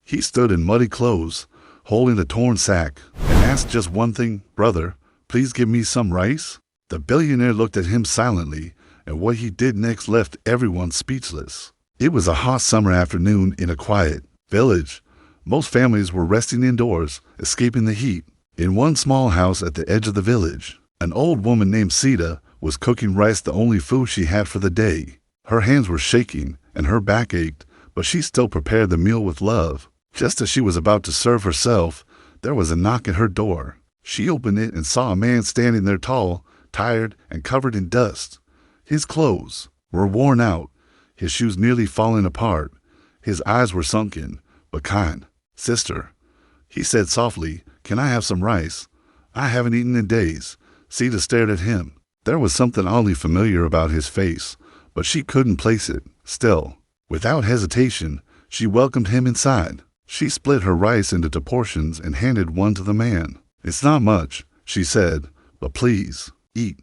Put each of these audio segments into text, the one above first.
He stood in muddy clothes, holding a torn sack, and asked just one thing, "Brother, please give me some rice?" The billionaire looked at him silently, and what he did next left everyone speechless. It was a hot summer afternoon in a quiet village. Most families were resting indoors, escaping the heat. In one small house at the edge of the village, an old woman named Sita was cooking rice, the only food she had for the day. Her hands were shaking and her back ached, but she still prepared the meal with love. Just as she was about to serve herself, there was a knock at her door. She opened it and saw a man standing there, tall, tired, and covered in dust. His clothes were worn out, his shoes nearly falling apart. His eyes were sunken, but kind. "Sister," he said softly, "can I have some rice? I haven't eaten in days." Sita stared at him. There was something oddly familiar about his face, but she couldn't place it. Still, without hesitation, she welcomed him inside. She split her rice into two portions and handed one to the man. "It's not much," she said, "but please, eat."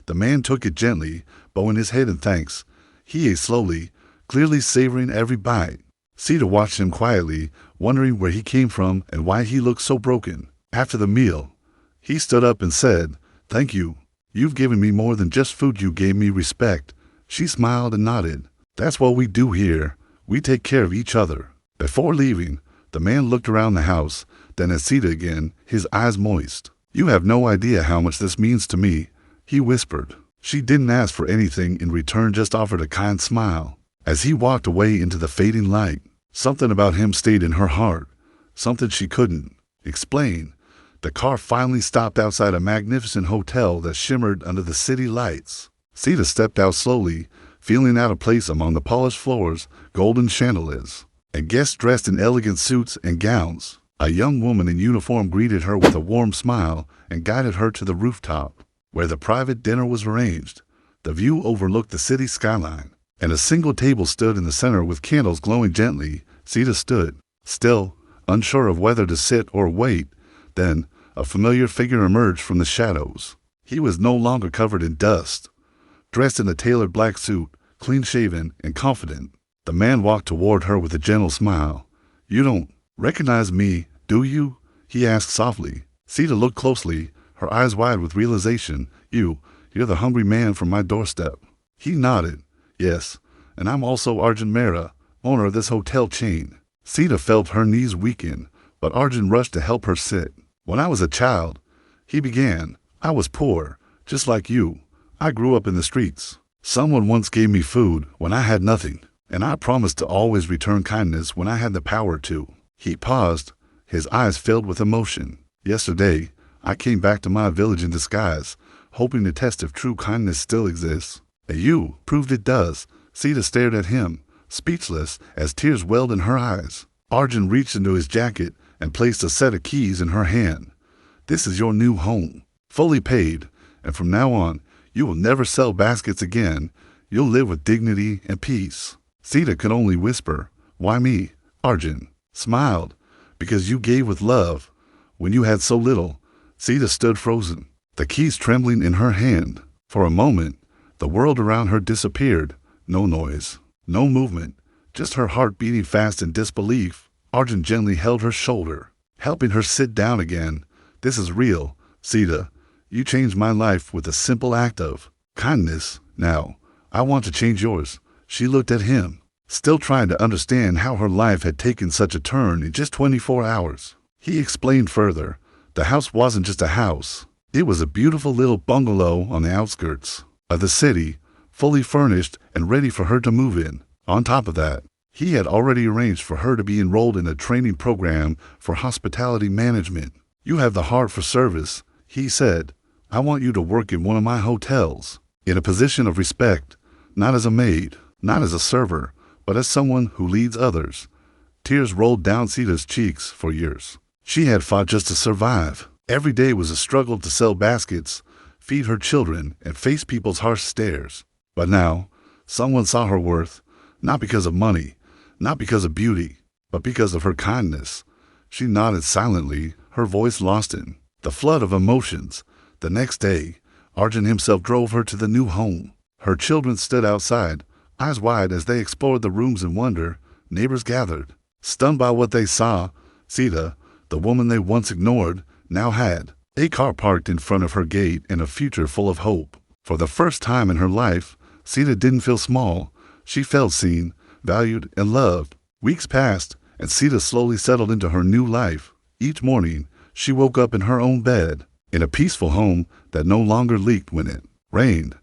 The man took it gently, bowing his head in thanks. He ate slowly, clearly savoring every bite. Sita watched him quietly, wondering where he came from and why he looked so broken. After the meal, he stood up and said, "Thank you. You've given me more than just food. You gave me respect." She smiled and nodded. "That's what we do here. We take care of each other." Before leaving, the man looked around the house, then at Sita again, his eyes moist. "You have no idea how much this means to me," he whispered. She didn't ask for anything in return, just offered a kind smile. As he walked away into the fading light, something about him stayed in her heart, something she couldn't explain. The car finally stopped outside a magnificent hotel that shimmered under the city lights. Sita stepped out slowly, feeling out of place among the polished floors, golden chandeliers, and guests dressed in elegant suits and gowns. A young woman in uniform greeted her with a warm smile and guided her to the rooftop, where the private dinner was arranged. The view overlooked the city skyline, and a single table stood in the center with candles glowing gently. Sita stood still, unsure of whether to sit or wait. Then a familiar figure emerged from the shadows. He was no longer covered in dust. Dressed in a tailored black suit, clean-shaven and confident, the man walked toward her with a gentle smile. "You don't recognize me, do you?" he asked softly. Sita looked closely, her eyes wide with realization. You're the hungry man from my doorstep." He nodded. "Yes, and I'm also Arjun Mehra, owner of this hotel chain." Sita felt her knees weaken, but Arjun rushed to help her sit. "When I was a child," he began, "I was poor, just like you. I grew up in the streets. Someone once gave me food when I had nothing, and I promised to always return kindness when I had the power to." He paused, his eyes filled with emotion. "Yesterday, I came back to my village in disguise, hoping to test if true kindness still exists. And you proved it does." Sita stared at him, speechless, as tears welled in her eyes. Arjun reached into his jacket and placed a set of keys in her hand. "This is your new home, fully paid, and from now on, you will never sell baskets again. You'll live with dignity and peace." Sita could only whisper, "Why me?" Arjun smiled, "Because you gave with love when you had so little." Sita stood frozen, the keys trembling in her hand. For a moment, the world around her disappeared. No noise, no movement, just her heart beating fast in disbelief. Arjun gently held her shoulder, helping her sit down again. "This is real, Sita. You changed my life with a simple act of kindness. Now, I want to change yours." She looked at him, still trying to understand how her life had taken such a turn in just 24 hours. He explained further. The house wasn't just a house. It was a beautiful little bungalow on the outskirts of the city, fully furnished and ready for her to move in. On top of that, he had already arranged for her to be enrolled in a training program for hospitality management. "You have the heart for service," he said. "I want you to work in one of my hotels, in a position of respect, not as a maid, not as a server, but as someone who leads others." Tears rolled down Sita's cheeks. For years, she had fought just to survive. Every day was a struggle to sell baskets, feed her children, and face people's harsh stares. But now, someone saw her worth, not because of money, not because of beauty, but because of her kindness. She nodded silently, her voice lost in the flood of emotions. The next day, Arjun himself drove her to the new home. Her children stood outside, eyes wide as they explored the rooms in wonder. Neighbors gathered, Stunned by what they saw, Sita, the woman they once ignored, now had a car parked in front of her gate and a future full of hope. For the first time in her life, Sita didn't feel small. She felt seen, valued, and loved. Weeks passed, and Sita slowly settled into her new life. Each morning, she woke up in her own bed, in a peaceful home that no longer leaked when it rained.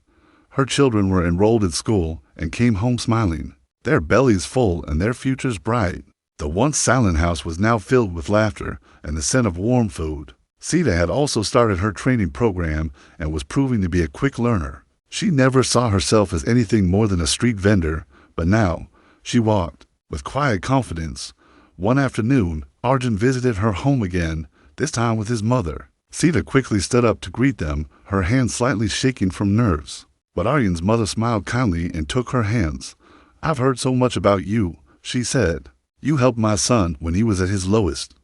Her children were enrolled in school and came home smiling, their bellies full and their futures bright. The once silent house was now filled with laughter and the scent of warm food. Sita had also started her training program and was proving to be a quick learner. She never saw herself as anything more than a street vendor, but now she walked with quiet confidence. One afternoon, Arjun visited her home again, this time with his mother. Sita quickly stood up to greet them, her hands slightly shaking from nerves. But Arjun's mother smiled kindly and took her hands. "I've heard so much about you," she said. "You helped my son when he was at his lowest.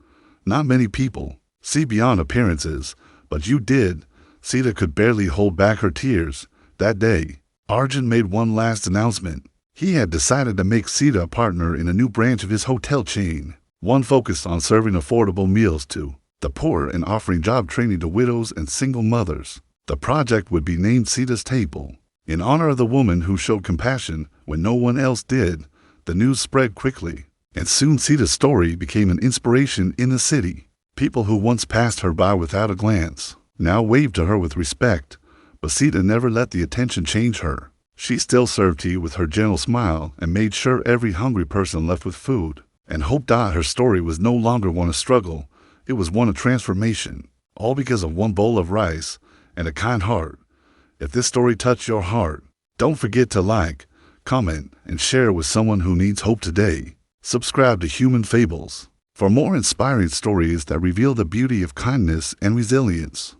Not many people see beyond appearances, but you did." Sita could barely hold back her tears. That day, Arjun made one last announcement. He had decided to make Sita a partner in a new branch of his hotel chain, one focused on serving affordable meals to the poor and offering job training to widows and single mothers. The project would be named Sita's Table. In honor of the woman who showed compassion when no one else did, the news spread quickly, and soon Sita's story became an inspiration in the city. People who once passed her by without a glance now waved to her with respect, but Sita never let the attention change her. She still served tea with her gentle smile and made sure every hungry person left with food. And hoped her story was no longer one of struggle, it was one of transformation, all because of one bowl of rice and a kind heart. If this story touched your heart, don't forget to like, comment, and share with someone who needs hope today. Subscribe to Human Fables for more inspiring stories that reveal the beauty of kindness and resilience.